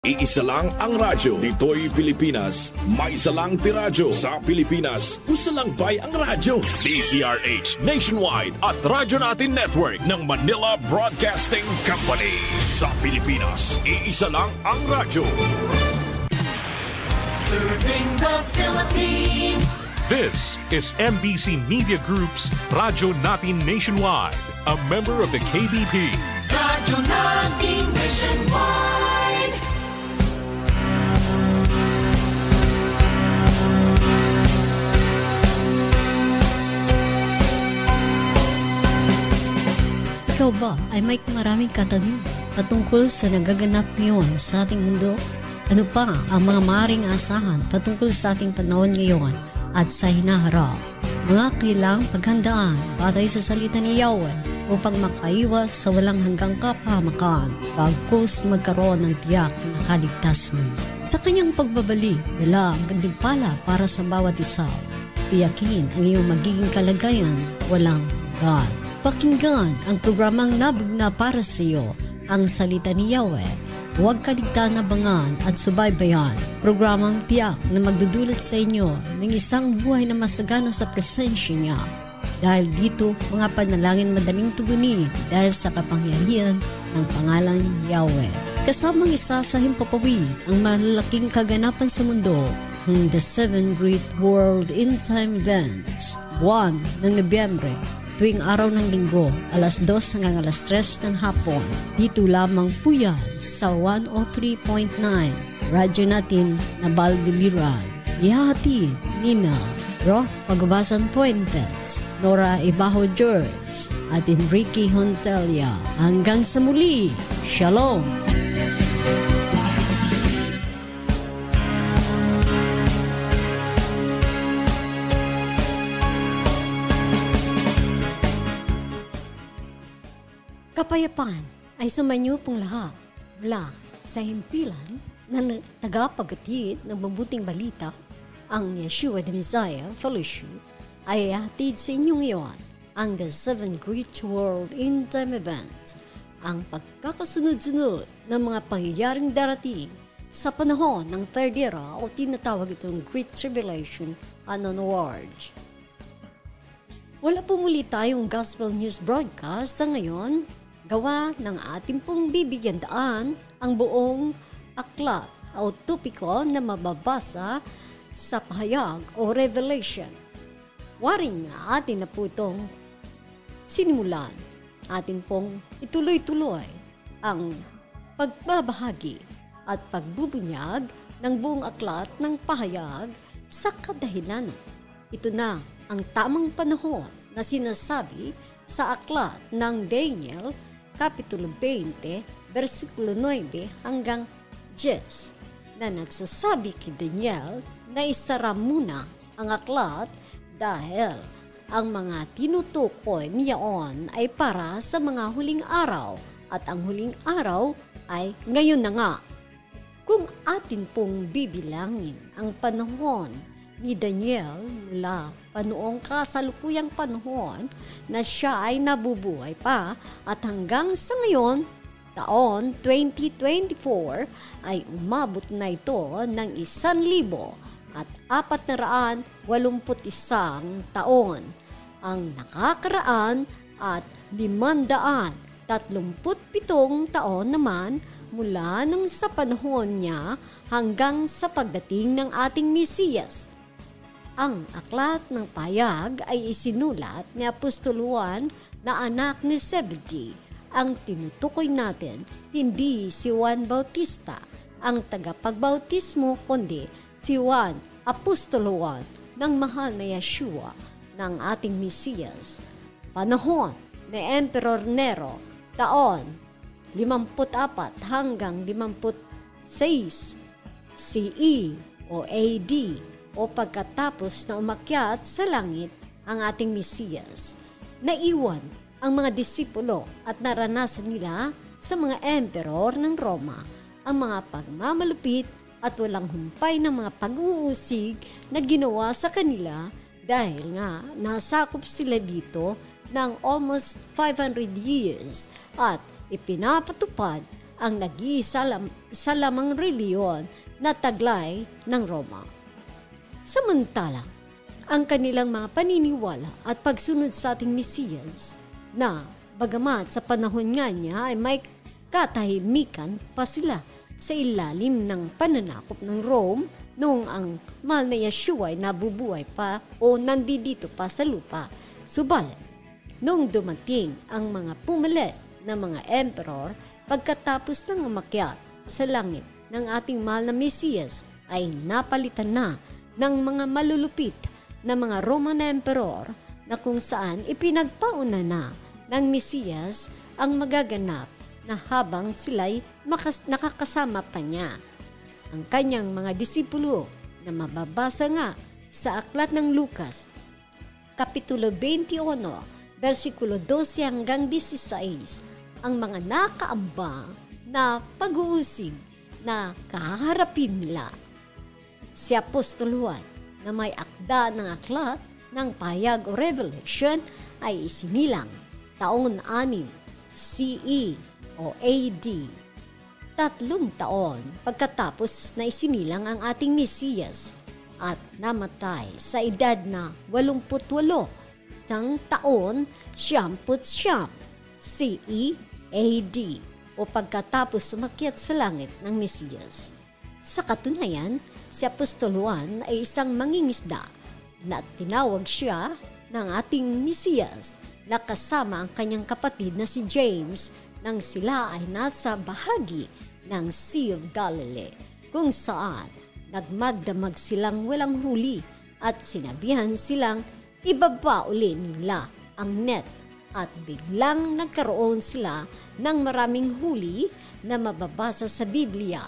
Iisa lang ang radyo. Dito'y Pilipinas. May isa lang tiradyo. Sa Pilipinas, usa lang bay ang radyo. DZRH Nationwide at Radyo Natin Network ng Manila Broadcasting Company. Sa Pilipinas, iisa lang ang radyo. Serving the Philippines. This is MBC Media Group's Radyo Natin Nationwide, a member of the KBP. Radyo Natin Nationwide. Ikaw ba ay may maraming katanungan patungkol sa nagaganap ngayon sa ating mundo? Ano pa ang mga maaaring asahan patungkol sa ating panahon ngayon at sa hinaharap? Mga kailang paghandaan batay sa salita ni Yahweh upang makaiwas sa walang hanggang kapahamakan bagkus magkaroon ng tiyak na kaligtasan. Sa kanyang pagbabalik, dala ang gantimpala para sa bawat isa. Tiyakin ang iyong magiging kalagayan walang hanggan. Pakinggan ang programang nabugna para sa iyo, ang salita ni Yahweh. Huwag kaligtaan abangan at subaybayan. Programang tiyak na magdudulot sa inyo ng isang buhay na masagana sa presensya niya. Dahil dito, mga panalangin madaling tugunin dahil sa kapangyarihan ng pangalan ni Yahweh. Kasamang isa sa himpapawid ang malalaking kaganapan sa mundo, ang The 7 Great World End Time Events, 1 ng Nobyembre, tuwing araw ng linggo, alas 2 hanggang alas 3 ng hapon. Dito lamang po yan sa 103.9 Radyo Natin na Balbiliran. Ihahatid Nina Roth Pagabasan Puentes, Nora Ibaho George at Enrique Hontelia. Hanggang sa muli, Shalom! Kapayapaan ay sumanyo pong lahat mula sa himpilan ng tagapaghatid ng mabuting balita, ang Yeshua the Messiah Fellowship, ay hatid sa inyo ngayon ang The 7 Great World End Time Event, ang pagkakasunod-sunod ng mga pangyayaring darating sa panahon ng Third Era o tinatawag itong Great Tribulation and onwards. Wala po muli tayong Gospel News Broadcast sa ngayon. Gawa ng ating pong bibigyan daan ang buong aklat o topiko na mababasa sa pahayag o revelation. Waring atin na po itong sinimulan. Atin pong ituloy-tuloy ang pagbabahagi at pagbubunyag ng buong aklat ng pahayag sa kadahilanan. Ito na ang tamang panahon na sinasabi sa aklat ng Daniel Kapitulo 20, versikulo 9 hanggang 10, na nagsasabi kay Daniel na isara muna ang aklat dahil ang mga tinutukoy niyaon ay para sa mga huling araw at ang huling araw ay ngayon na nga. Kung atin pong bibilangin ang panahon ni Daniel mula panoong kasalukuyang panahon na siya ay nabubuhay pa at hanggang sa ngayon, taon 2024, ay umabot na ito ng 1,481 taon. Ang nakakaraan at 537 taon naman mula nang sa panahon niya hanggang sa pagdating ng ating Mesiyas. Ang aklat ng payag ay isinulat ni Apostol Juan na anak ni Zebedee. Ang tinutukoy natin, hindi si Juan Bautista ang tagapagbautismo, kundi si Juan, Apostol Juan ng mahal na Yeshua ng ating Mesiyas. Panahon ni Emperor Nero, taon 54 hanggang 56 CE o AD, o pagkatapos na umakyat sa langit ang ating Mesiyas. Naiwan ang mga disipulo at naranasan nila sa mga emperor ng Roma ang mga pagmamalupit at walang humpay ng mga pag-uusig na ginawa sa kanila dahil nga nasakop sila dito ng almost 500 years at ipinapatupad ang nag-iisa lamang reliyon na taglay ng Roma. Samantala, ang kanilang mga paniniwala at pagsunod sa ating Mesiyas na bagamat sa panahon nga niya ay may katahimikan pa sila sa ilalim ng pananakop ng Rome noong ang mahal na Yeshua ay nabubuhay pa o nandito pa sa lupa. Subalit, noong dumating ang mga pumalit na mga emperor pagkatapos ng umakyat sa langit ng ating mahal na Mesiyas ay napalitan na ng mga malulupit na mga Roman emperor na kung saan ipinagpauna na ng Mesiyas ang magaganap na habang sila'y nakakasama pa niya. Ang kanyang mga disipulo na mababasa nga sa aklat ng Lucas, Kapitulo 21, versikulo 12 hanggang 16, ang mga nakaamba na pag-uusig na kaharapin nila. Si Apostol Juan na may akda ng aklat ng pahayag o Revelation ay isinilang taong 6 CE o AD. 3 taon pagkatapos na isinilang ang ating Mesiyas at namatay sa edad na 88 ng taon 99 CE AD o pagkatapos sumakyat sa langit ng Mesiyas. Sa katunayan, si Apostol Juan ay isang mangingisda na tinawag siya ng ating Mesiyas na kasama ang kanyang kapatid na si James nang sila ay nasa bahagi ng Sea of Galilee kung saan nagmagdamag silang walang huli at sinabihan silang ibaba uli nila ang net at biglang nagkaroon sila ng maraming huli na mababasa sa Biblia.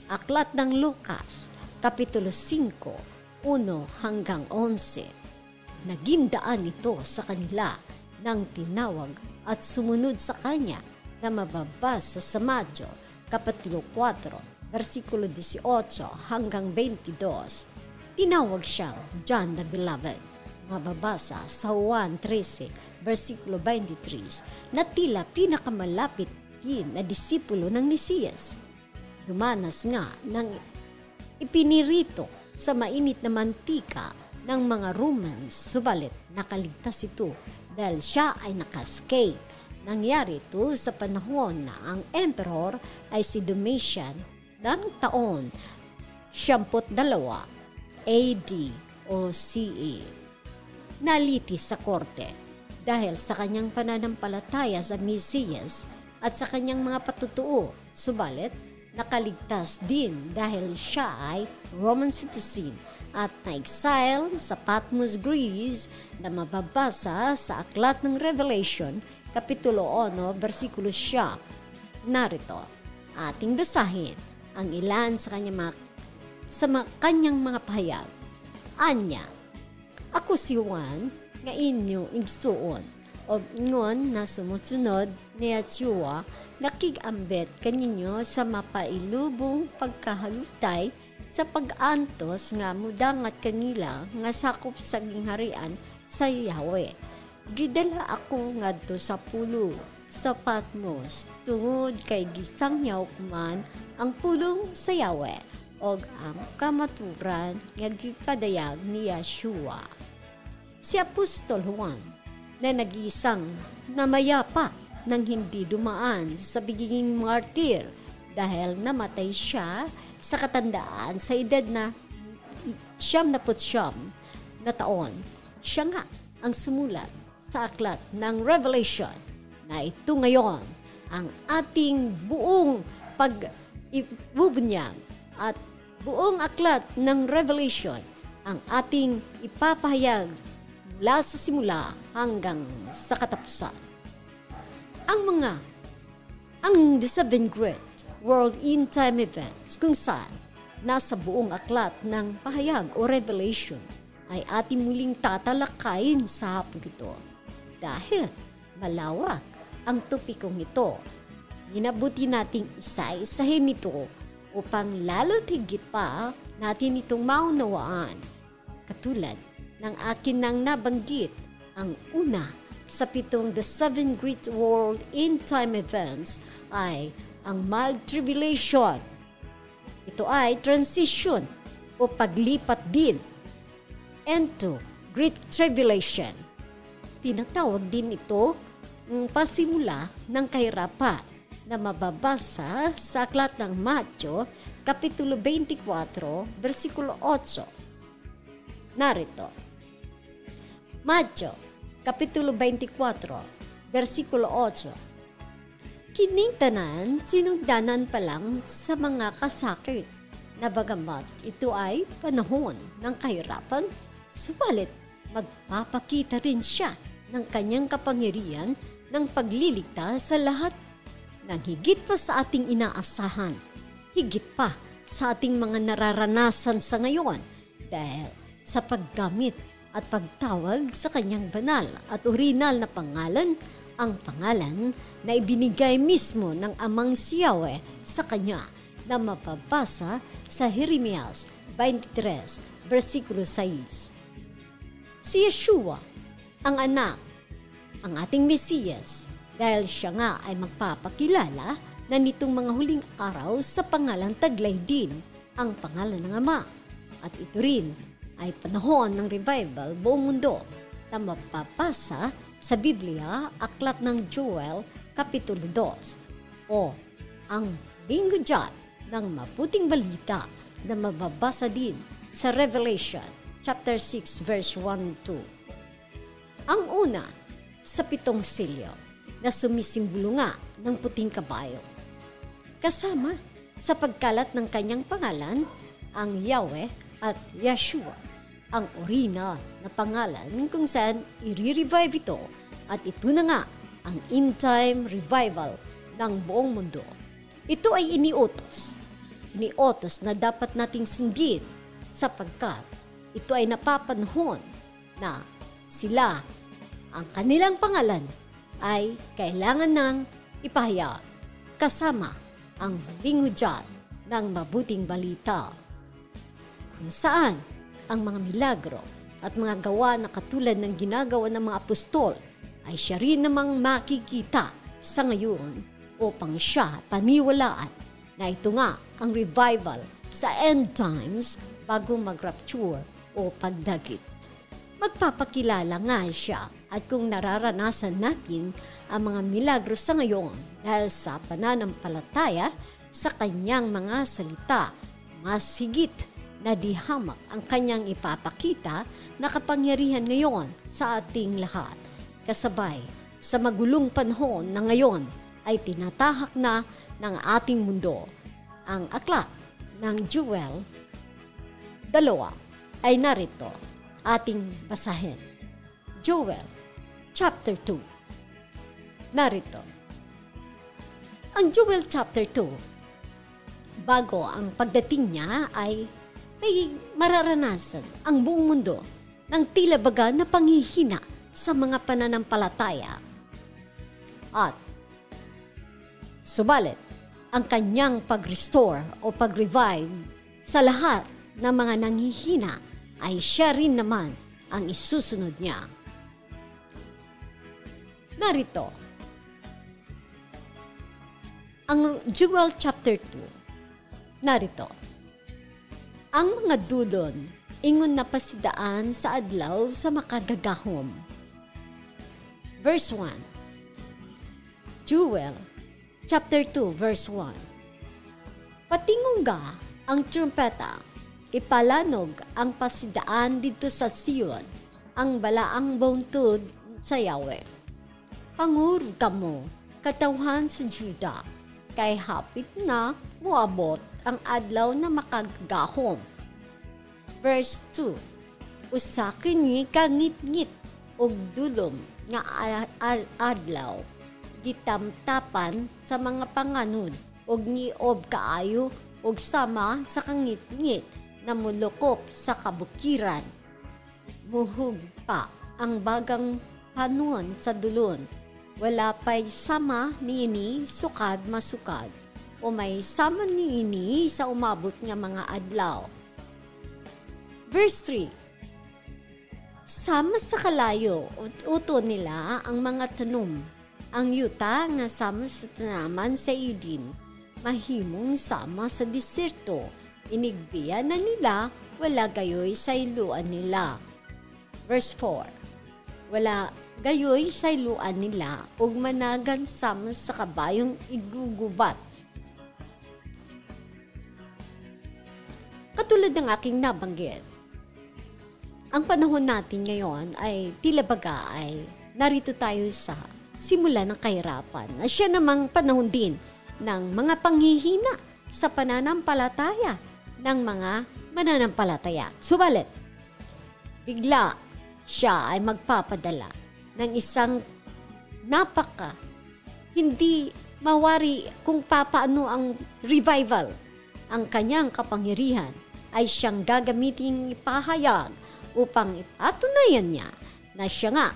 Aklat ng Lucas, Kapitulo 5, 1 hanggang 11. Naging daan ito sa kanila ng tinawag at sumunod sa kanya na mababasa sa Mateo, Kapitulo 4, versikulo 18 hanggang 22. Tinawag siyang John the Beloved. Mababasa sa Juan 13, versikulo 23, na tila pinakamalapit din na disipulo ng Mesiyas. Dumanas nga ng ipinirito sa mainit na mantika ng mga Romans, subalit nakaligtas ito dahil siya ay nakascape. Nangyari ito sa panahon na ang emperor ay si Domitian ng taon 72 AD o CE. Nalitis sa korte dahil sa kanyang pananampalataya sa Mesiyas at sa kanyang mga patutuo, subalit nakaligtas din dahil siya ay Roman citizen at na-exile sa Patmos, Greece na mababasa sa aklat ng Revelation, Kapitulo 1, versikulo 7. Narito, ating basahin ang ilan sa kanyang mga pahayag. Anya, ako si Juan, nga inyong igsuon, o ngon na sumusunod ni Yeshua, nakigambet kaninyo sa mapailubong pagkahalutay sa pag-antos nga mudangat kanila nga sakop sa gingharian sa Yahweh. Gidala ako ngadto sa pulo sa Patmos tungod kay gisangyaw kuman ang pulong sa Yahweh og ang kamaturan nga gipadayag ni Yeshua. Si Apostol Juan na nag-iisang namayapa nang hindi dumaan sa bigiging martir dahil namatay siya sa katandaan sa edad na 79 na taon. Siya nga ang sumulat sa aklat ng Revelation na ito ngayon ang ating buong pagbubunyag at buong aklat ng Revelation ang ating ipapahayag mula sa simula hanggang sa katapusan. Ang The Seven Great World End Time Events kung saan nasa buong aklat ng pahayag o Revelation ay ating muling tatalakayin sa hapong ito. Dahil malawak ang topikong ito, ginabuti nating isa-isahin ito upang lalo't higit pa natin itong maunawaan. Katulad ng akin nang nabanggit, ang una sa 7 The Seven Great World End Time Events ay ang mild tribulation. Ito ay transition o paglipat din into great tribulation. Tinatawag din ito ang pasimula ng kahirapan na mababasa sa aklat ng Mateo, Kapitulo 24, versikulo 8. Narito. Mateo, Kapitulo 24, versikulo 8. Kining tanan, sinungdanan pa lang sa mga kasakit na bagamat ito ay panahon ng kahirapan, subalit magpapakita rin siya ng kanyang kapangyarihan ng pagliligtas sa lahat ng higit pa sa ating inaasahan, higit pa sa ating mga nararanasan sa ngayon dahil sa paggamit at pagtawag sa kanyang banal at orinal na pangalan, ang pangalan na ibinigay mismo ng Amang si Yahweh sa kanya na mapabasa sa Jeremias 23, versikulo 6. Si Yeshua, ang anak, ang ating Mesiyas, dahil siya nga ay magpapakilala na nitong mga huling araw sa pangalang taglay din ang pangalan ng Ama. At ito rin ay panahon ng revival buong mundo na mapapasa sa Biblia, aklat ng Joel, Kapitulo 2, o ang linggo dyan ng mabuting balita na mababasa din sa Revelation, chapter 6, verse 1-2. Ang una, sa 7 silyo na sumisimbolo nga ng puting kabayo. Kasama sa pagkalat ng kanyang pangalan, ang Yahweh at Yeshua, ang original na pangalan kung saan i-revive ito, at ito na nga ang in-time revival ng buong mundo. Ito ay iniutos na dapat nating sundin sapagkat ito ay napapanahon na sila, ang kanilang pangalan ay kailangan ng ipahayag kasama ang huling hudyat ng mabuting balita, kung saan ang mga milagro at mga gawa na katulad ng ginagawa ng mga apostol ay siya rin namang makikita sa ngayon upang siya paniwalaan na ito nga ang revival sa end times bago mag-rapture o pagdagit. Magpapakilala nga siya at kung nararanasan natin ang mga milagro sa ngayon dahil sa pananampalataya sa kanyang mga salita, mas higit na di hamak ang kanyang ipapakita na kapangyarihan ngayon sa ating lahat. Kasabay sa magulong panahon na ngayon ay tinatahak na ng ating mundo. Ang aklat ng Joel 2 ay narito, ating basahin. Joel chapter 2. Narito. Ang Joel chapter 2, bago ang pagdating niya ay may mararanasan ang buong mundo ng tila baga na panghihina sa mga pananampalataya. At subalit, ang kanyang pag-restore o pag-revive sa lahat ng mga nanghihina ay siya rin naman ang isusunod niya. Narito, ang Joel chapter 2, narito, ang mga dudon, ingon na pasidaan sa adlaw sa makagagahom. Verse 1. Joel, chapter 2, verse 1. Patingungga ang trumpeta, ipalanog ang pasidaan dito sa Sion, ang balaang bauntod sa Yahweh. Panguro kamo, katawhan sa Juda, kay hapit na muabot ang adlaw na makagahom. Verse 2. Usakin ni kangit-ngit og dulom nga adlaw, gitamtapan sa mga panganod og niob kaayo og sama sa kangit-ngit na mulukop sa kabukiran. Muhug pa ang bagang panon sa dulon, wala pa'y sama niini sukad masukad, o may sama niini sa umabot nga mga adlaw. Verse 3. Sama sa kalayo, uto nila ang mga tanom, ang yuta nga sama sa tanaman sa Eden, mahimong sama sa diserto. Inigbiya na nila, wala gayoy sa iluan nila. Verse 4. Wala gayoy sa iluan nila, ug managan sama sa kabayong igugubat. Katulad ng aking nabanggit, ang panahon natin ngayon ay tila baga ay narito tayo sa simula ng kahirapan. Siya namang panahon din ng mga panghihina sa pananampalataya ng mga mananampalataya. Subalit, bigla siya ay magpapadala ng isang hindi mawari kung papaano ang revival. Ang kanyang kapangyarihan ay siyang gagamiting ipahayag upang ipatunayan niya na siya nga,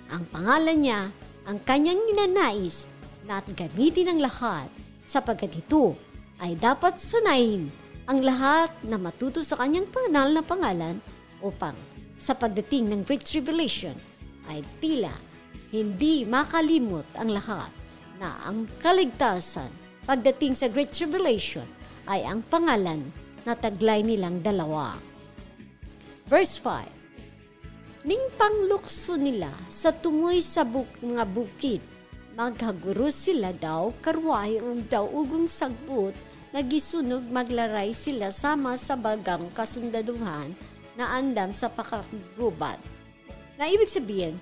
ang pangalan niya, ang kanyang ninanais na gamitin ng lahat sapagkat ito ay dapat sanayin ang lahat na matuto sa kanyang banal na pangalan upang sa pagdating ng Great Tribulation ay tila hindi makalimot ang lahat na ang kaligtasan pagdating sa Great Tribulation ay ang pangalan na taglay nilang dalawa. Verse 5. Ning panglukso nila sa tumoy sa mga bukid, maghaguro sila daw karway o daw ugong sagbot, nagisunog maglaray sila sama sa bagang kasundaduhan na andam sa pakagubat. Na ibig sabihin,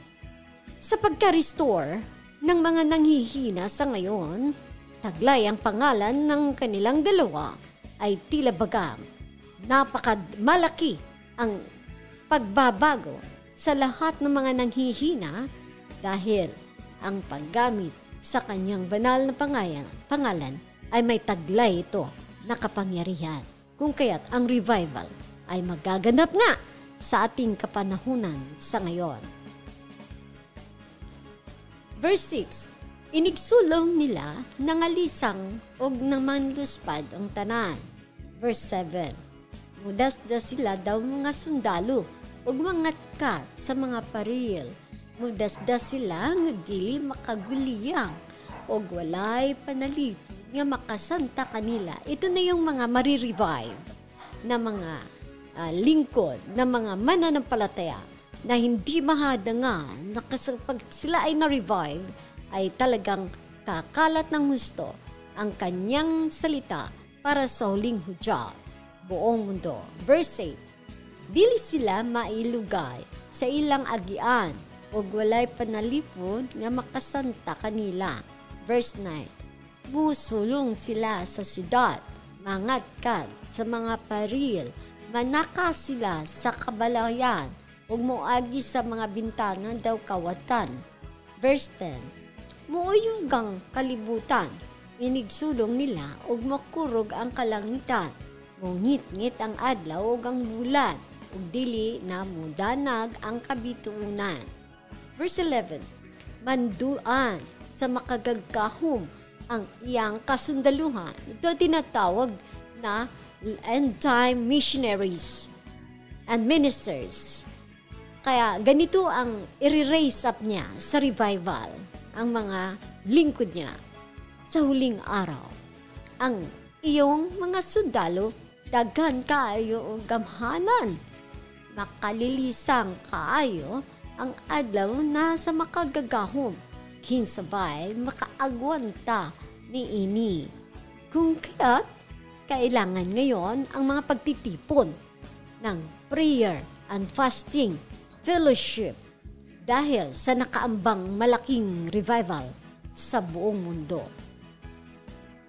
sa pagka-restore ng mga nanghihina sa ngayon, taglay ang pangalan ng kanilang dalawa ay tila baga napakamalaki ang pagbabago sa lahat ng mga nanghihina dahil ang paggamit sa kanyang banal na pangalan ay may taglay ito na kapangyarihan. Kung kaya't ang revival ay magaganap nga sa ating kapanahunan sa ngayon. Verse 6. Inigsulong nila nangalisang og namanluspad ang tanan. Verse 7. Mudasdas sila daw mga sundalo ug mga kat sa mga paril. Mudasdas sila nga dili makaguliyang og walay panalit nga makasanta kanila. Ito na yung mga marirevive na mga lingkod, na mga mananampalataya na hindi mahadangan na pag sila ay na-revive ay talagang kakalat ng husto ang kanyang salita para sa huling hudya buong mundo. Verse 8. Dili sila mailugay sa ilang agian o walay panalipod nga makasanta kanila. Verse 9. Musulong sila sa syudad, mangatkat sa mga paril, manaka sila sa kabalayan ug moagi sa mga bintana daw kawatan. Verse 10. Muuyugang kalibutan, inigsulong nila ug makurog ang kalangitan, mungit-ngit ang adlaw ug ang bulan, ug dili na mudanag ang kabituunan. Verse 11. Manduan sa makagagkahom ang iyang kasundaluhan. Ito tinatawag na end-time missionaries and ministers. Kaya ganito ang i-raise up niya sa revival, ang mga lingkod niya sa huling araw. Ang iyong mga sundalo, daghan kaayo o gamhanan. Makalilisang kaayo ang adlaw na sa makagagahom. Kinsabay makaagwanta ni ini. Kung kaya't kailangan ngayon ang mga pagtitipon ng prayer and fasting, fellowship, dahil sa nakaambang malaking revival sa buong mundo.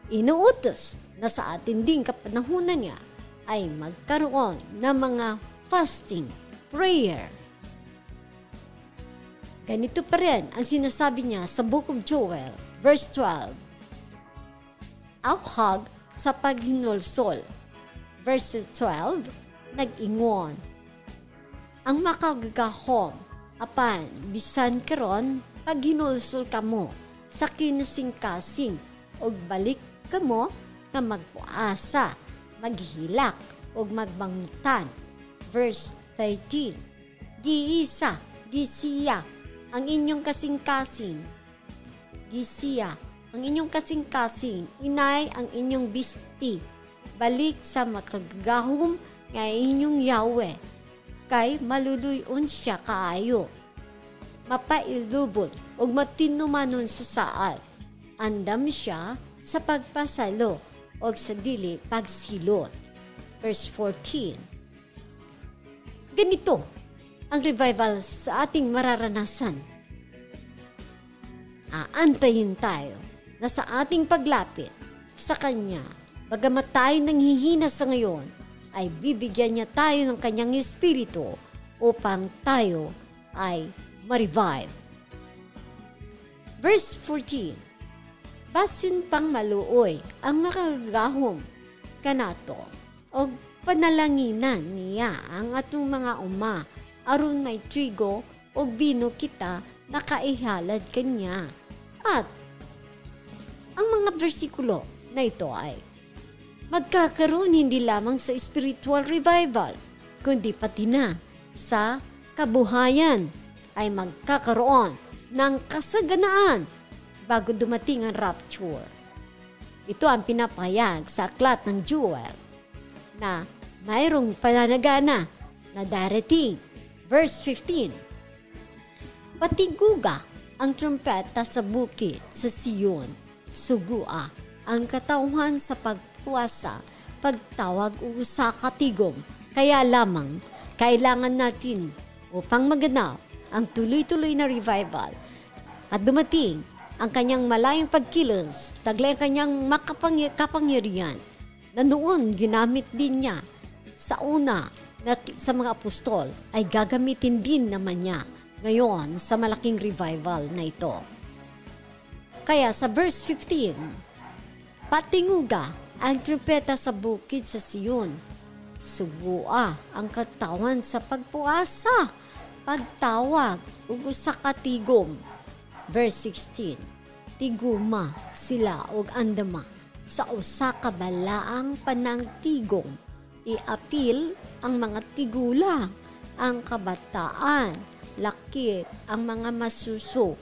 Inuutos na sa atin ding kapanahunan niya ay magkaroon ng mga fasting, prayer. Ganito pa rin ang sinasabi niya sa Book of Joel, verse 12. Awhag sa paghinulsol. Verse 12, nag-ingon. Ang makagagahom, apan bisan karon paghinulsol kamo sa kinusing-kasing og balik kamo na magpuasa, maghilak og magbangutan. Verse 13. Gisiya ang inyong kasing-kasing. Gisiya ang inyong kasing-kasing, inay ang inyong bisti, balik sa makagagahom nga inyong Yahweh, kay maluluyon siya kaayo. Mapailubon og matinumanon sa saad, andam siya sa pagpasalo og sa dili pagsilot. Verse 14. Ganito ang revival sa ating mararanasan. Aantayin tayo na sa ating paglapit sa Kanya, bagamat tayo nanghihina sa ngayon, ay bibigyan niya tayo ng Kanyang Espiritu upang tayo ay ma-revive. Verse 14. Basin pang maluoy ang makagagahom kanato o panalanginan niya ang atong mga uma aron may trigo o bino kita nakaihalad kanya. At ang mga bersikulo na ito ay magkakaroon hindi lamang sa spiritual revival, kundi pati na sa kabuhayan ay magkakaroon ng kasaganaan bago dumating ang rapture. Ito ang pinapahayag sa aklat ng Joel na mayroong pananagana na darating. Verse 15. Patiguga ang trumpeta sa bukid sa Sion, sugua ang katauhan sa pagpuasa, pagtawag o sa katigom. Kaya lamang kailangan natin upang maganap ang tuloy-tuloy na revival at dumating ang kanyang malayong pagkilos, taglay kanyang kapangyarihan na noon ginamit din niya sa una na sa mga apostol ay gagamitin din naman niya ngayon sa malaking revival na ito. Kaya sa verse 15, patinguga ang trumpeta sa bukid sa Sion, sugua ang katawan sa pagpuasa, pagtawag ug sa katigom. Verse 16, tiguma sila og andama sa usa ka balaang panangtigom, iapil ang mga tigulang, ang kabataan, lakip ang mga masuso,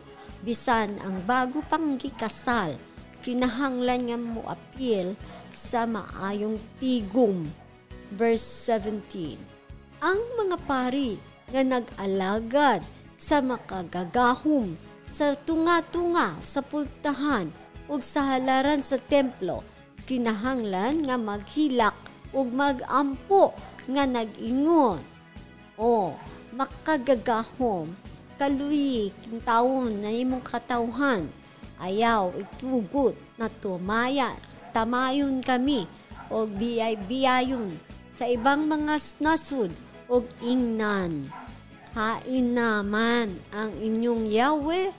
bisan ang bago pang gikasal, kinahanglan nga moapil sa maayong tigom. Verse 17, ang mga pari nga nag-alagad sa makagagahom, sa tunga-tunga, sa pultahan, ug sa halaran sa templo, kinahanglan nga maghilak ug magampo nga nag-ingon. O, makagagahom, kaluyi, kintawon na imong katawhan, ayaw itugot na tumayan, tamayon kami, o biyay-biyayon sa ibang mga nasud o ingnan. Hain naman ang inyong Yahweh.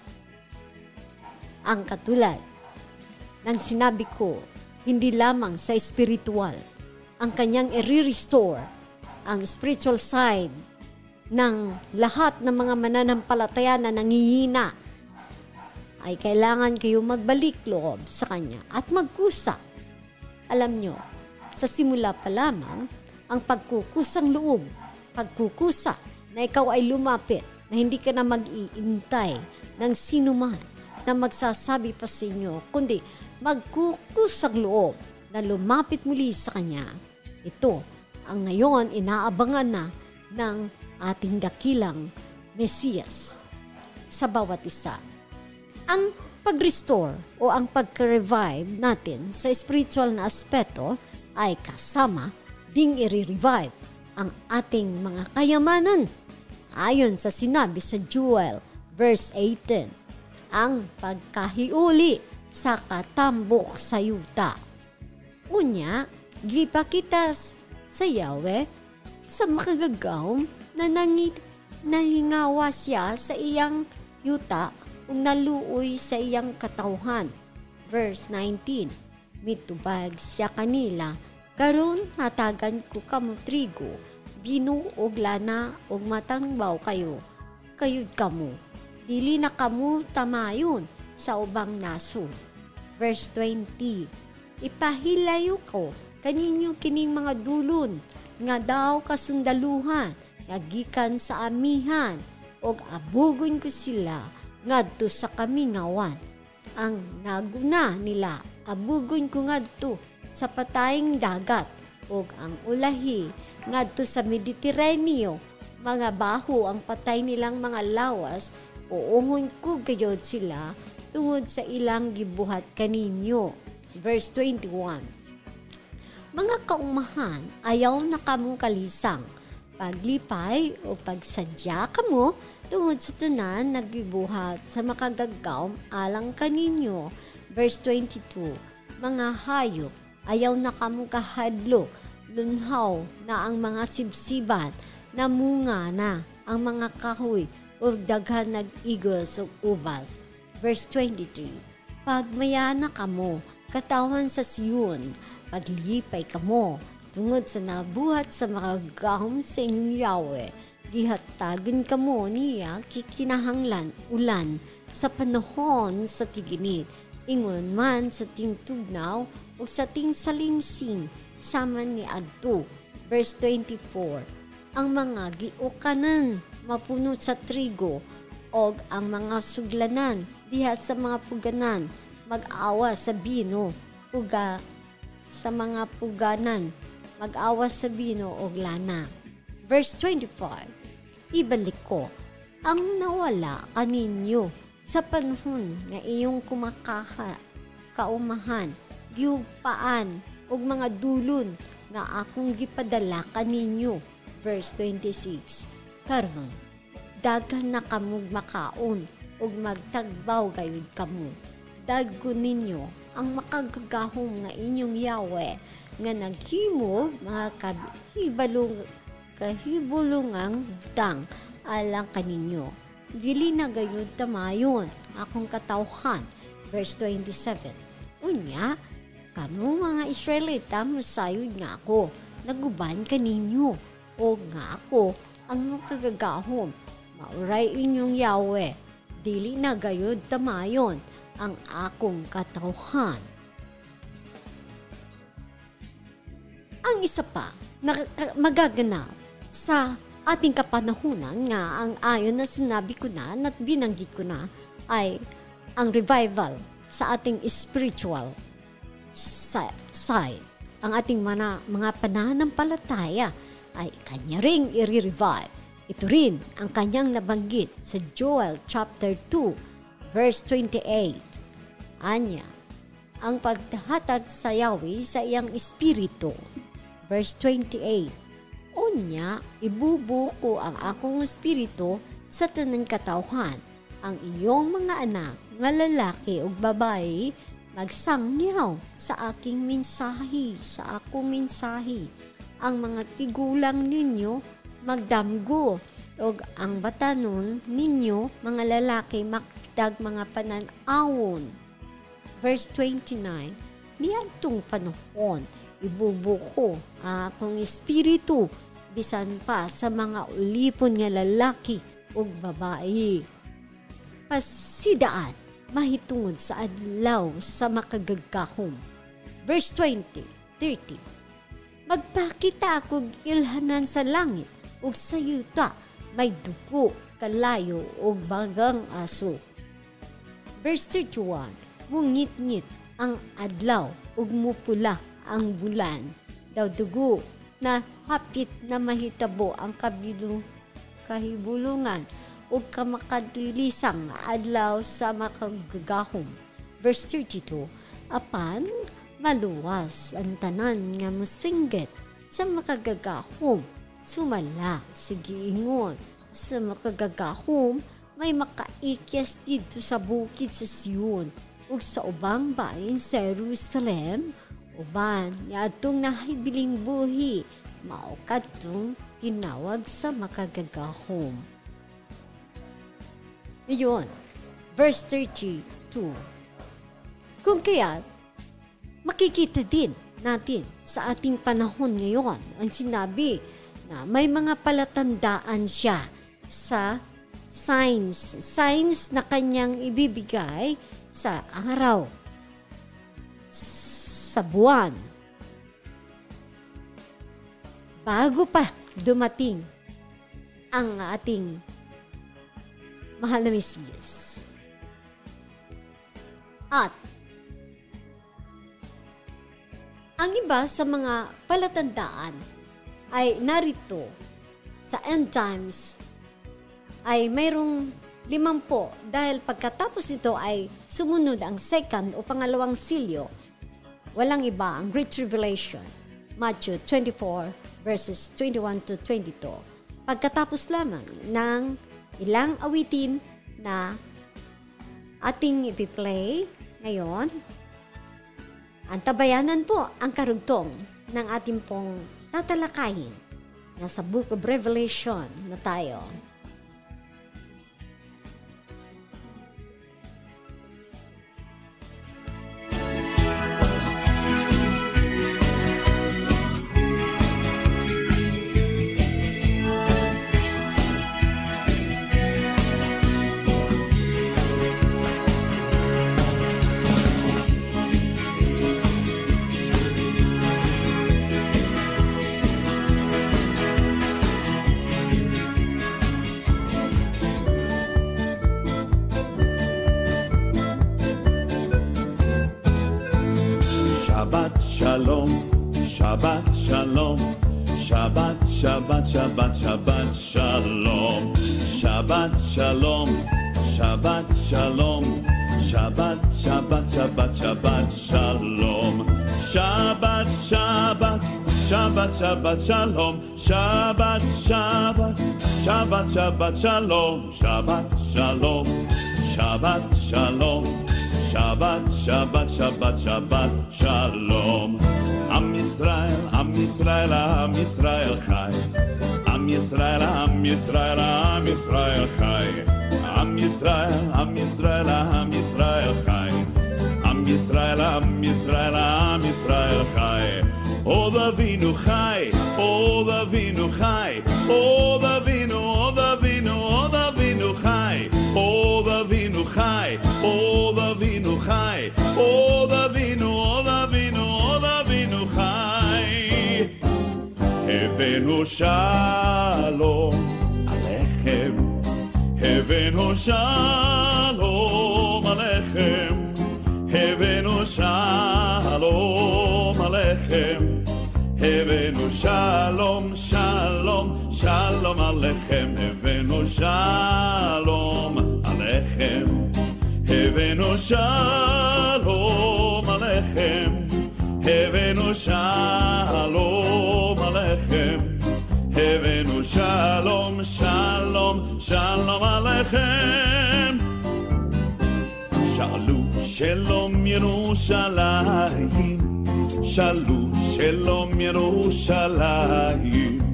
Ang katulad ng sinabi ko, hindi lamang sa spiritual, ang kanyang i-restore ang spiritual side ng lahat ng mga mananampalataya na nangihina, ay kailangan kayo magbalik loob sa Kanya at magkusa. Alam nyo, sa simula pa lamang, ang pagkukusang loob, pagkukusa na ikaw ay lumapit, na hindi ka na mag-iintay ng sinuman na magsasabi pa sa inyo, kundi magkukusang loob na lumapit muli sa Kanya. Ito ang ngayon inaabangan na ng ating dakilang Mesiyas sa bawat isa. Ang pag-restore o ang pag-revive natin sa spiritual na aspeto ay kasama ding i-revive ang ating mga kayamanan. Ayon sa sinabi sa Joel verse 18, ang pagkahiuli sa katambok sa yuta. Unya, gipakita sa Yahweh sa makagagawm na nahingawa siya sa iyang yuta ug naluoy sa iyang katawhan. Verse 19, mitubag siya kanila, karon hatagan ko kamo trigo, bino og lana og matangbaw kayo, kayud kamo, dili na kamo tamayon sa ubang nasod. Verse 20, ipahilayo ko kaninyo kining mga dulon, nga daw kasundaluhan, nga gikan sa amihan, og abugon ko sila ngadto sa kamingawan. ang naguna nila. Abugon ko ngadto sa patayng dagat ug ang ulahi ngadto sa Mediteraneo. Mga baho ang patay nilang mga lawas, uungon ko gayod sila tungod sa ilang gibuhat kaninyo. Verse 21. Mga kaumahan, ayaw na kamong kalisang. Paglipay o pagsadya kamo tungod sa tunan naggibuhat sa makagagawm alang kaninyo. Verse 22. Mga hayop, ayaw na kamong kahadlok. Lunhaw na ang mga sibsiban, namunga na ang mga kahoy o daghan nag-igos o ubas. Verse 23. Pagmaya na kamo, katawan sa Sion, paglipay kamo, tungod sa nabuhat sa mga gahom sa inyong Yahweh, gihatagan kamo niya kikinahanglan ulan sa panahon sa tiginit, ingon man sa tingtugnaw o sa tingsalingsing, sama ni adto. Verse 24. Ang mga giukanan mapuno sa trigo, og ang mga suglanan diha sa mga puganan, mag-awa sa bino, puga sa mga puganan, mag-awa sa bino o lana. Verse 25. Ibalik ko ang nawala kaninyo sa panahon nga iyong kaumahan, giugpaan og mga dulon nga akong gipadala kaninyo. Verse 26. Karon, daghan na kamog makaon ug magtagbaw gayud kamo. Dagko ninyo ang makagagahom nga inyong Yahweh nga naghimog mga kahibulungang butang alang kaninyo. Dili na gayud tamayon akong katawhan. Verse 27. Unya, kamo mga Israelita masayod nga ako, naguban kaninyo, o nga ako ang makagagahom. Mauray inyong Yahweh, dili na gayud tamayon ang akong katawhan. Ang isa pa na magaganap sa ating kapanahunan nga ang ayon na sinabi ko na at binanggit ko na ay ang revival sa ating spiritual side. Ang ating mga pananampalataya ay kanya ring i-revive. Ito rin ang kanyang nabanggit sa Joel chapter 2 verse 28. Anya, ang paghatag sa Yahweh sa iyang espiritu. Verse 28. Unya, ibubuko ang akong espiritu sa tanang katawhan. Ang iyong mga anak, nga lalaki o babae, magsangyaw sa aking mensahe, sa akong mensahe. Ang mga tigulang ninyo, magdamgo, o ang batanon ninyo, mga lalaki, makdag mga pananawon. Verse 29. Niadtong panahon, ibubuko ang akong espiritu, bisan pa sa mga ulipon nga lalaki o babae. Pasidaan, mahitungod sa adlaw sa makagagahom. Verse 30. Magpakita akong ilhanan sa langit, ug sa yuta may dugo, kalayo, ug bagang aso. Verse 31. Mungit-ngit ang adlaw, ug mupula ang bulan. Daw dugo na hapit na mahitabo ang kahibulungan ug kamakadilisang adlaw sa makagagahom. Verse 32. Apan maluwas ang tanan nga musinggit sa makagagahom, sumala sa giingon. Sa makagagahom may makaikyas dito sa bukid sa Sion ug sa ubang bahin sa Jerusalem. Uban niadtong nahibiling buhi, mao kadtong tinawag sa makagagahom. Iyon, verse 32. Kung kaya, makikita din natin sa ating panahon ngayon ang sinabi na may mga palatandaan siya sa signs na kanyang ibibigay sa araw, sa buwan, bago pa dumating ang ating mahal na Mesiyas. At ang iba sa mga palatandaan ay narito sa end times ay mayroong 50 dahil pagkatapos nito ay sumunod ang second o pangalawang silyo. Walang iba ang Great Tribulation, Matthew 24 verses 21 to 22. Pagkatapos lamang ng ilang awitin na ating ipi-play ngayon, antabayanan po ang karugtong ng ating pong tatalakayin. Nasa Book of Revelation na tayo. Shalom, Shabbat Shalom, Shabbat Shabbat Shabbat Shabbat Shalom, Shabbat Shalom, Shabbat Shalom, Shabbat Shabbat Shabbat Shabbat Shalom, Shabbat Shabbat Shabbat Shabbat Shalom, Shabbat Shabbat Shabbat Shabbat Shalom, Shabbat Shalom, Shabbat Shalom, Shabbat, Shabbat, Shabbat, Shabbat, Shalom. Am Yisrael, Am Yisrael, Am Yisrael Chai. Am Yisrael, Am Yisrael, Am Yisrael Chai. Am Yisrael, Am Yisrael, Am Yisrael Chai. Am Yisrael, Am Yisrael, Am Yisrael Chai. O Davinu Chai, O Davinu Chai, O Davinu, O Davinu, O Davinu Chai. O Davinu Chai, O Davinu Chai, O Davinu, O Davinu, O Davinu Chai. Havenu Shalom Alechem, Havenu Shalom Alechem, Havenu Shalom Alechem, Havenu Shalom, Shalom, Shalom Alechem, Havenu Shalom Alechem, Havenu Shalom Alechem, Havenu Shalom Alechem, Havenu Shalom, Shalom, Shalom Alechem. Shalu Shalom Yerushalayim, Shalu Shalom Yerushalayim,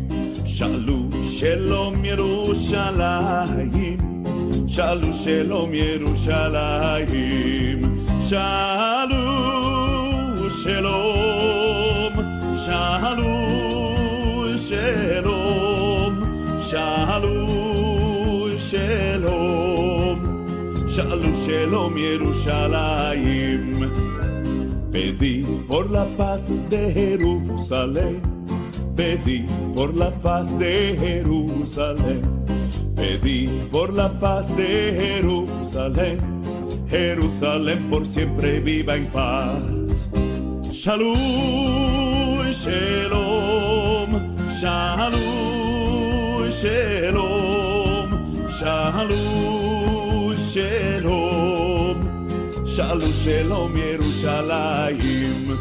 Shalu Shalom Yerushalayim, Shalu Shalom Yerushalayim, Shalu Shalom, Shalu Shalom, Shalu Shalom, Shalu Shalom Yerushalayim. Pedí por la paz de Jerusalén, pedí por la paz de Jerusalén, pedí por la paz de Jerusalén, Jerusalén por siempre viva en paz. Shalom, Shalom, Shalom, Shalom, Shalom, Shalom, Shalom, Shalom, Yerushalayim,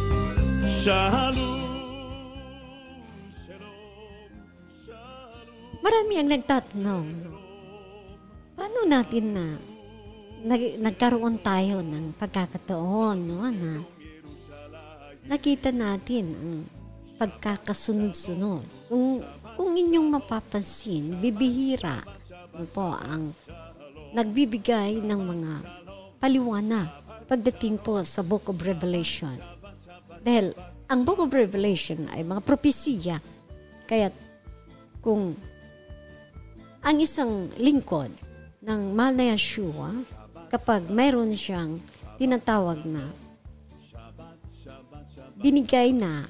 Shalom. Marami ang nagtatanong, paano natin na nagkaroon tayo ng pagkakataon, no, na nakita natin ang pagkakasunod-sunod. Kung inyong mapapansin, bibihira po ang nagbibigay ng mga paliwanag pagdating po sa Book of Revelation. Dahil ang Book of Revelation ay mga propesiya. Kaya kung ang isang lingkod ng mahal na Yeshua, kapag mayroon siyang tinatawag na binigay na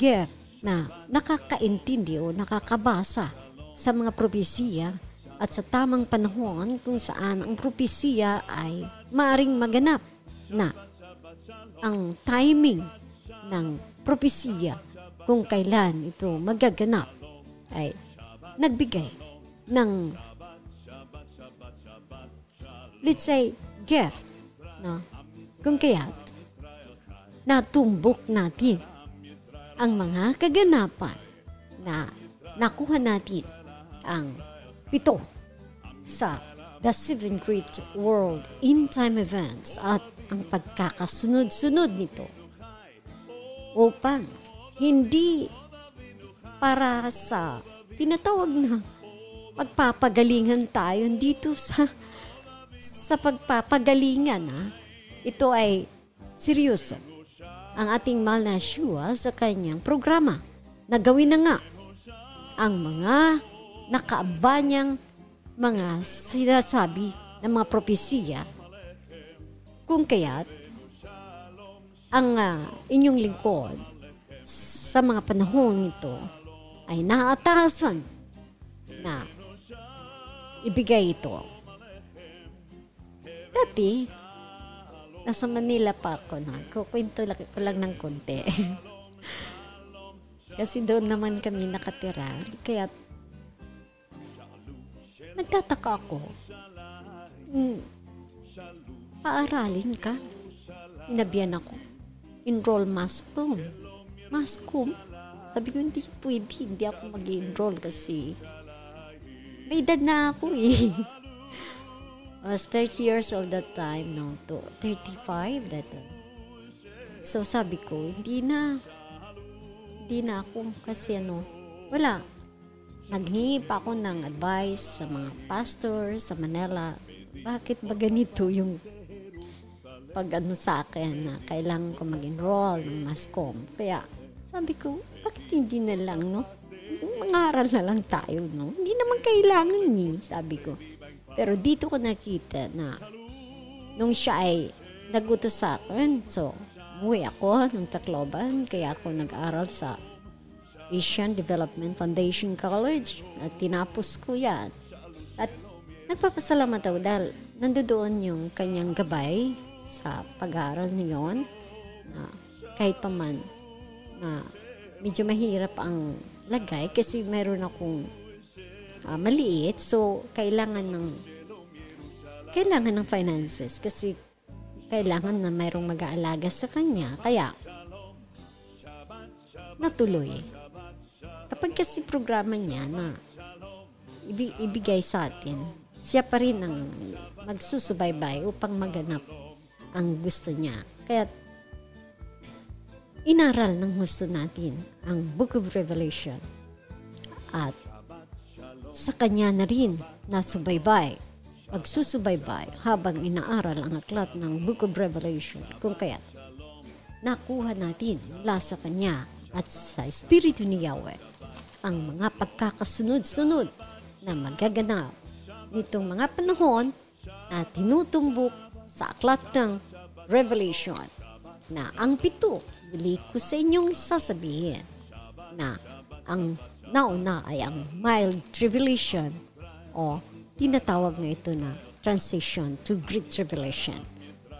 gift na nakakaintindi o nakakabasa sa mga propesiya at sa tamang panahon kung saan ang propesiya ay maaring maganap na ang timing ng propesiya kung kailan ito magaganap ay nagbigay ng, let's say, gift, no? Kung kaya't natumbok natin ang mga kaganapan na nakuha natin ang 7 sa The 7 Great World In-Time Events at ang pagkakasunod-sunod nito upang hindi para sa tinatawag na pagpapagalingan tayo dito sa pagpapagalingan. Ito ay seryoso ang ating mahal na Yeshua sa kanyang programa na gawin na nga ang mga nakaaba niyang mga sinasabi ng mga propesiya. Kung kaya't ang inyong lingkod sa mga panahon ito ay naatasan na ibigay ito. Dati, nasa Manila pa ako na. Kukwento ko lang ng konti. Kasi doon naman kami nakatira. Kaya nagtataka ako. Paaralin ka. Inabiyan ako. Enroll mass com. Mass com? Sabi ko, hindi pwede. Hindi ako mag-enroll kasi may edad na ako eh. I was 30 years old that time, no, to 35 that time. So sabi ko, hindi na ako kasi wala. Naghingi pa ako ng advice sa mga pastor sa Manila. Bakit ba ganito yung sa akin na kailangan ko mag-enroll ng MASCOM? Kaya sabi ko, bakit hindi na lang, no? Mangaral na lang tayo, no? Hindi naman kailangan sabi ko. Pero dito ko nakita na nung siya ay nagutos sa akin, so umuwi ako ng Tacloban, kaya ako nag-aral sa Asian Development Foundation College at tinapos ko yan. At nagpapasalamat ako dahil nandoon yung kanyang gabay sa pag-aaral niyon na kahit pa man na medyo mahirap ang lagay kasi meron akong maliit, so kailangan ng finances kasi kailangan na mayroong mag-aalaga sa kanya, kaya natuloy. Kapag kasi programa niya na ibigay sa atin, siya pa rin ang magsusubaybay upang maganap ang gusto niya. Kaya inaral ng gusto natin ang Book of Revelation at sa kanya na rin magsusubaybay habang inaaral ang aklat ng Book of Revelation. Kung kaya nakuha natin mula sa kanya at sa Espiritu ni Yahweh ang mga pagkakasunod-sunod na magaganap nitong mga panahon at tinutumbok sa aklat ng Revelation na ang 7, dili ko sa inyong sasabihin na ang nauna ay ang mild tribulation o tinatawag nga ito na transition to Great Tribulation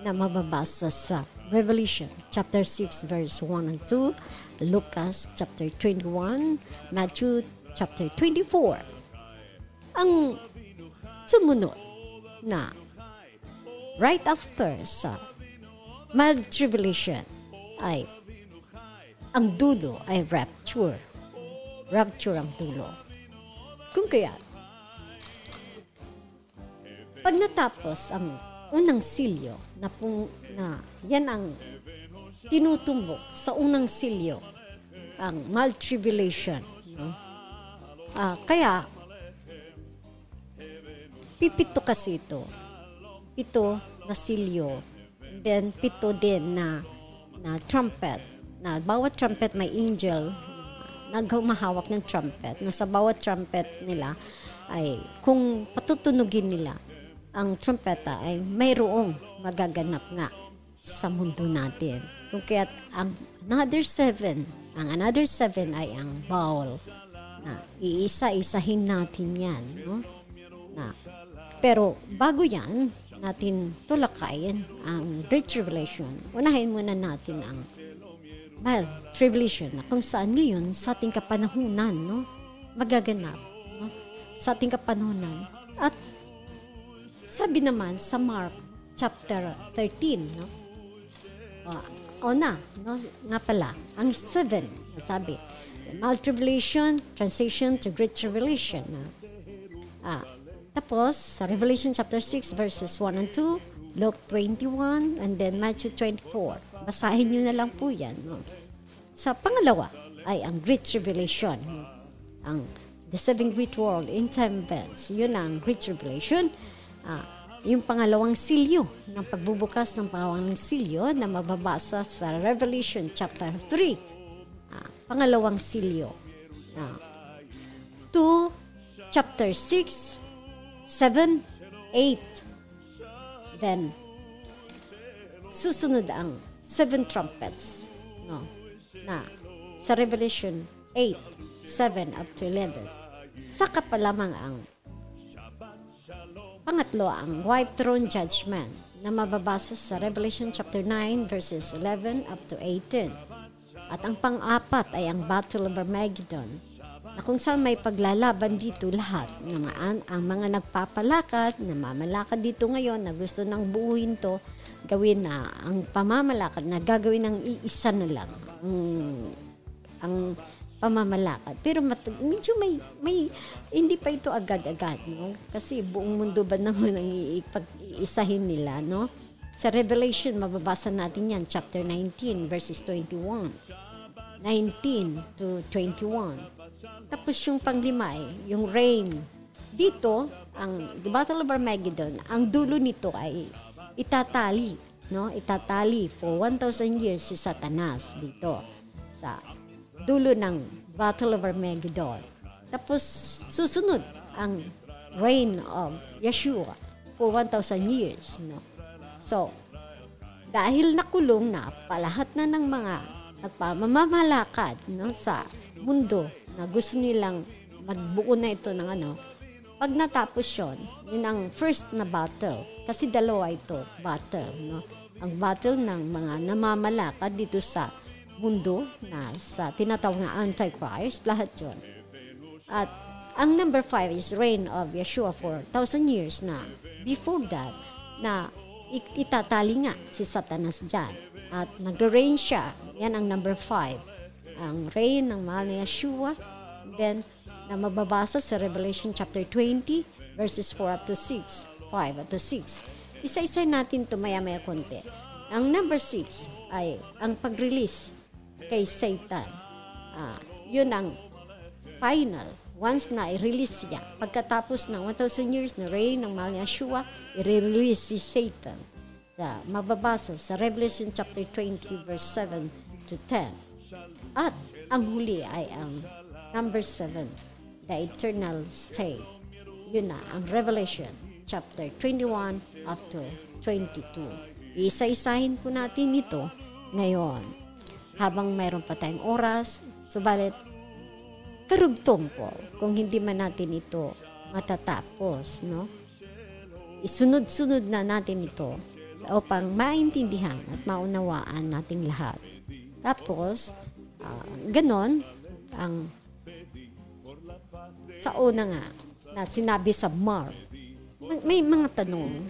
na mababasa sa Revelation chapter 6 verse 1 and 2, Lucas chapter 21, Matthew chapter 24. Ang sumunod na right after sa mild tribulation ay ang dulo ay rapture. Rapture ang dulo. Kung kaya pag natapos ang unang silyo na yan ang tinutumbok sa unang silyo, ang mild tribulation, no? Kaya pipito kasi ito. 7 na silyo, then 7 din na trumpet, na bawat trumpet may angel naghumahawak ng trumpet, na sa bawat trumpet nila ay kung patutunugin nila ang trumpeta ay mayroong magaganap nga sa mundo natin. Kung kaya't ang another 7 ay ang bowl na iisa-isahin natin yan, no? Pero bago yan, natin tulakayin ang Great Tribulation, unahin muna natin ang Tribulation na kung saan ngayon sa ating kapanahunan, no, magaganap, no, sa ating kapanahunan. At sabi naman sa Mark chapter 13, no, no, nga pala, ang 7, sabi, Tribulation, transition to Great Tribulation. Tapos, sa Revelation chapter 6, verses 1 and 2, Luke 21, and then Matthew 24. Basahin nyo na lang po yan. No? Sa pangalawa ay ang Great Tribulation. Ang The Seven Great World in Time Events. Yun ang Great Tribulation. Yung pangalawang silyo ng pagbubukas ng pangalawang silyo na mababasa sa Revelation chapter 3. Pangalawang silyo. To chapter 6, 7, 8. Then, susunod ang 7 trumpets. No? Na sa Revelation 8, 7 up to 11. Saka pa lamang ang pangatlo, ang White Throne Judgment na mababasa sa Revelation chapter 9 verses 11 up to 18. At ang pang-apat ay ang Battle of Armageddon, na kung saan may paglalaban dito lahat ng ang mga nagpapalakad, na mamalakad dito ngayon, na gusto nang buuin to, gawin na ang pamamalakad na gagawin ng iisa na lang ang pamamalakad. Pero medyo may hindi pa ito agad-agad, no? Kasi buong mundo ba naman ang iisahin nila, no? Sa Revelation, mababasa natin yan, chapter 19, verses 21. 19 to 21. Tapos yung panglima ay yung reign. Dito, ang the Battle of Armageddon, ang dulo nito ay itatali, no? Itatali for 1,000 years si Satanas dito sa dulo ng Battle of Armageddon. Tapos susunod ang reign of Yeshua for 1,000 years, no? So, dahil nakulong na palahat na ng mga nagpamamalakad, no, sa mundo na gusto nilang magbuo na ito ng pag natapos yun ang first na battle. Kasi dalawa ito, battle, no? Ang battle ng mga namamalakad dito sa mundo na sa tinatawag na Antichrist, lahat yun. At ang number 5 is reign of Yeshua for 1,000 years na before that, na itatali nga si Satanas dyan. At nagre-reign siya. Yan ang number 5. Ang reign ng mahal na Yeshua. Then, na mababasa sa Revelation chapter 20, verses 4 up to 6. 5 up to 6. Isa-isa natin ito maya-maya konti. Ang number 6 ay ang pag-release kay Satan. Yun ang final. Once na i-release siya, pagkatapos ng 1,000 years na reign ng mahal ni Yeshua, i-release si Satan. Mababasa sa Revelation chapter 20 verse 7 to 10. At ang huli ay ang number 7, the eternal state. Yun na ang Revelation chapter 21 up to 22. Isa-isahin po natin ito ngayon habang mayroon pa tayong oras, subalit karugtong po kung hindi man natin ito matatapos, no? Isunod-sunod na natin ito upang maintindihan at maunawaan nating lahat. Tapos, ganon, ang sa una nga na sinabi sa Mark, may mga tanong.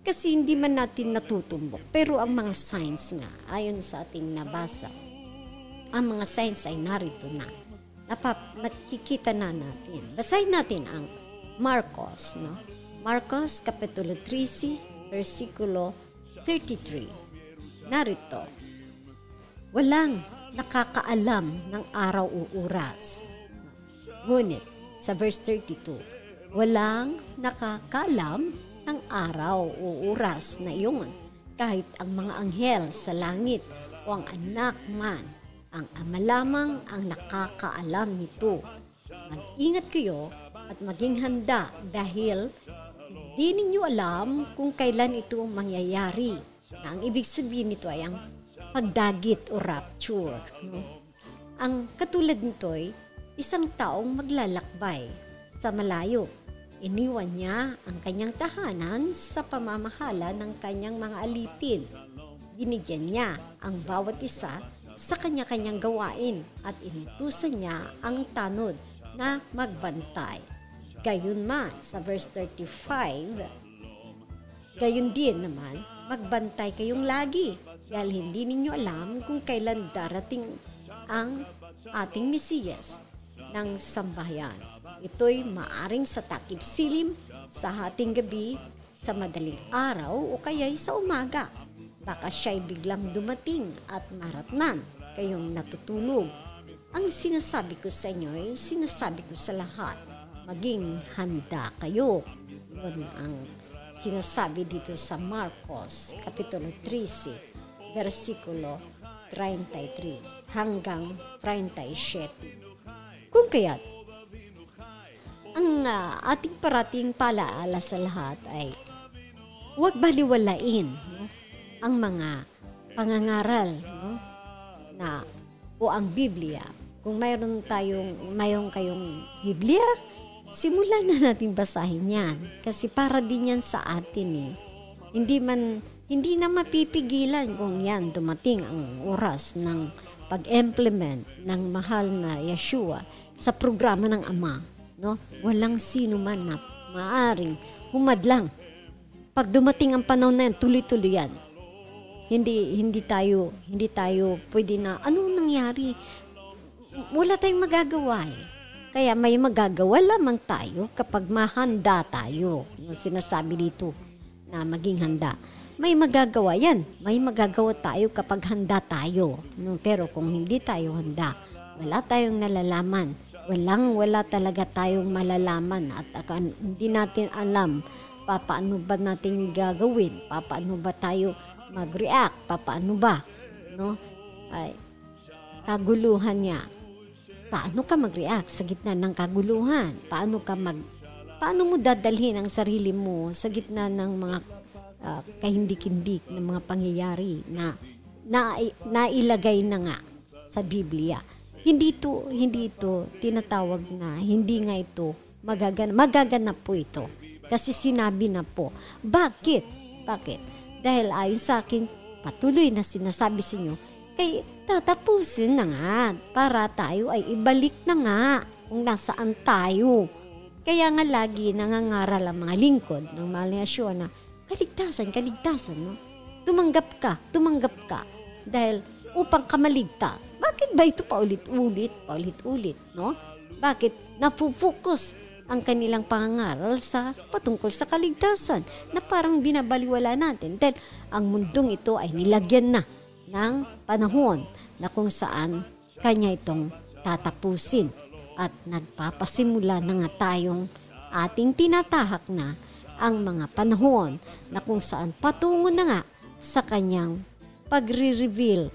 Kasi hindi man natin natutumbok. Pero ang mga signs nga, ayon sa ating nabasa, ang mga signs ay narito na. Nakikita na natin. Basahin natin ang Marcos, no? Marcos, Kapitulo 13, versikulo 33. Narito, walang nakakaalam ng araw o oras. Ngunit, sa verse 32, walang nakakaalam ng araw o oras na iyon, kahit ang mga anghel sa langit o ang anak man. Ang Ama lamang ang nakakaalam nito. Mag-ingat kayo at maging handa dahil hindi ninyo alam kung kailan ito mangyayari. Na ang ibig sabihin nito ay ang pagdagit o rapture. No? Ang katulad nito ay isang taong maglalakbay sa malayo. Iniwan niya ang kanyang tahanan sa pamamahala ng kanyang mga alipin. Binigyan niya ang bawat isa sa kanya-kanyang gawain at inutusan niya ang tanod na magbantay. Gayunman, sa verse 35, gayon din naman, magbantay kayong lagi dahil hindi ninyo alam kung kailan darating ang ating Mesiyas ng sambahayan. Ito'y maaring sa takip silim, sa hating gabi, sa madaling araw o kaya'y sa umaga. Baka siya'y biglang dumating at maratnan kayong natutulog. Ang sinasabi ko sa inyo ay sinasabi ko sa lahat, maging handa kayo. Yun ang sinasabi dito sa Marcos, Kapitulo 13, versikulo 33 hanggang 37. Kung kaya't, ang ating parating palaala sa lahat ay huwag baliwalain ang mga pangangaral o ang Biblia. Kung mayroon kayong Biblia, simulan na natin basahin yan. Kasi para din yan sa atin Hindi na mapipigilan kung yan dumating ang oras ng pag-implement ng mahal na Yeshua sa programa ng Ama. No? Walang sino man na maaring humadlang. Pag dumating ang panahon na yan, tuloy-tuloy yan. Hindi tayo pwede na, anong nangyari? Wala tayong magagawa eh. Kaya may magagawa lamang tayo kapag mahanda tayo. Yung sinasabi dito na maging handa. May magagawa yan. May magagawa tayo kapag handa tayo. Pero kung hindi tayo handa, wala tayong nalalaman. Wala talaga tayong malalaman at hindi natin alam paano ba natin gagawin, paano ba tayo mag-react, paano ba, no? Ay, kaguluhan niya. Paano ka mag-react sa gitna ng kaguluhan? Paano mo dadalhin ang sarili mo sa gitna ng mga kahindik-hindik ng mga pangyayari na nailagay na nga sa Biblia? Hindi ito tinatawag na, hindi nga ito magaganap po ito. Kasi sinabi na po. Bakit? Dahil ayon sa akin, patuloy na sinasabi sa inyo, kay tatapusin na nga para tayo ay ibalik na nga kung nasaan tayo. Kaya nga lagi nangangaral ang mga lingkod ng mahal na Yeshua na kaligtasan, no? Tumanggap ka. Dahil upang ka maligtas. Bakit ba ito paulit-ulit, no? Bakit napufokus ang kanilang pangangaral sa patungkol sa kaligtasan na parang binabaliwala natin? Dahil ang mundong ito ay nilagyan na ng panahon na kung saan kanya itong tatapusin at nagpapasimula na nga tayong ating tinatahak na ang mga panahon na kung saan patungo na nga sa kanyang pagre-reveal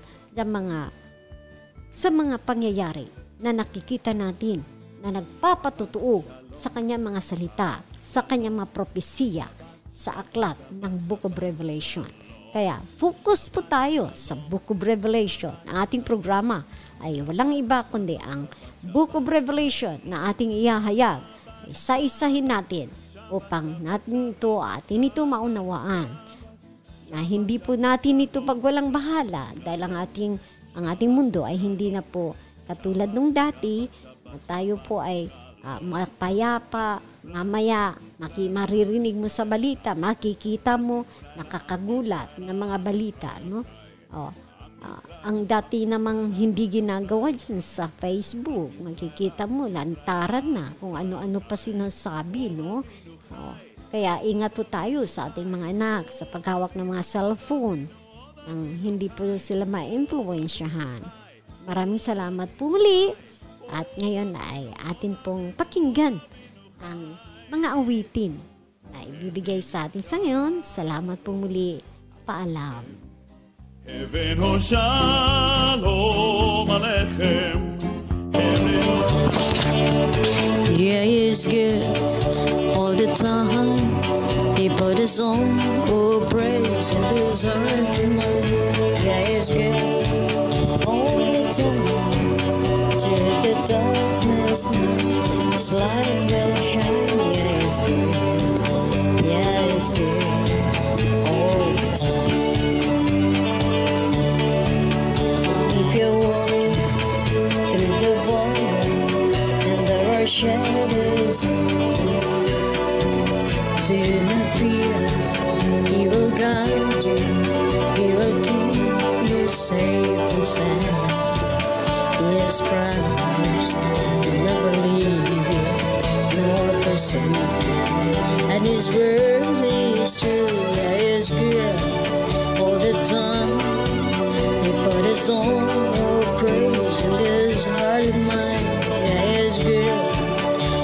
sa mga pangyayari na nakikita natin na nagpapatutuo sa kanyang mga salita, sa kanyang mga propesiya sa aklat ng Book of Revelation. Kaya focus po tayo sa Book of Revelation. Ang ating programa ay walang iba kundi ang Book of Revelation na ating ihahayag. Isa-isahin natin upang atin ito maunawaan. Na hindi po natin ito pagwalang bahala dahil ang ating mundo ay hindi na po katulad nung dati na tayo po ay mapayapa, mamaya maririnig mo sa balita, makikita mo, nakakagulat na mga balita, no? Ang dati namang hindi ginagawa dyan sa Facebook, makikita mo, lantaran na kung ano-ano pa sinasabi, no? Kaya ingat po tayo sa ating mga anak sa paghawak ng mga cellphone nang hindi po sila ma-influensyahan. Maraming salamat po muli. At ngayon ay atin pong pakinggan ang mga awitin na ibibigay sa atin sa ngayon. Salamat po muli. Paalam. Heaven o shalom alechem. Yeah, he's good all the time. He put his own praise in his heart. Yeah, he's good all the time. darkness now, His light will shine. Yeah, it's good. Yeah, it's good all the time. If you're walking through the valley and there are shadows, do not fear. He will guide you. He will keep you safe and sound. He has promised to never leave you nor forsake you. And His word is true. Yeah, it's good all the time. He put His own praise in His heart and mind. Yeah, it's good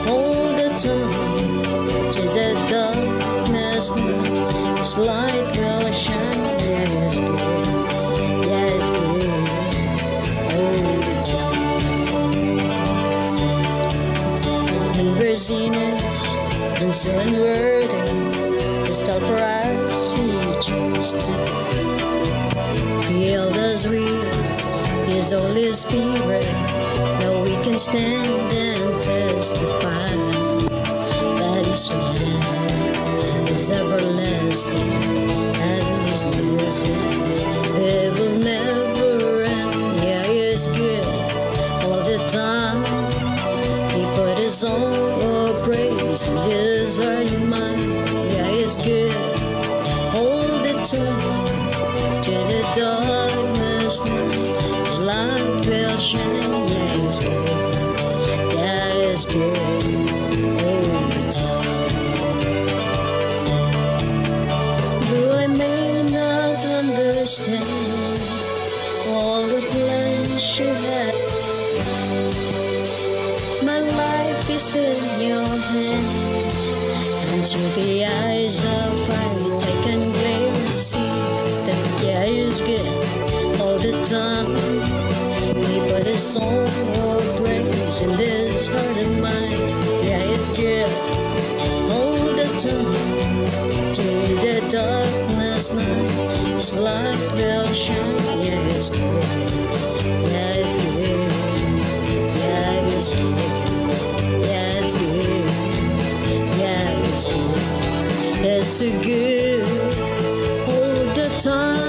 all the time. To the darkness now, His light will shine. Yeah, it's good. Yeah, it's good all the time. And we're sinners, and so unworthy. Just help for us, He chose to heal us with His Holy Spirit. Now we can stand and testify that His love is everlasting and His mercies they will never end. Yeah, He's good all the time. He put His own praise in His heart and mind. Yeah, He's good all the time. To the darkness now, His light will shine. Yeah, He's good. Yeah, He's good all the time. Though I may not understand all the plans You have, my life is in Your hands, and through the eyes of faith I can clearly see that yeah, He's good all the time. He put His own praise in His heart and mind. Yeah, He's good all the time. To the darkness night, His light will shine. Yeah, He's good. Yeah, He's good. Yeah, He's good. Yeah, He's good. Yeah, He's good. It's so good all the time.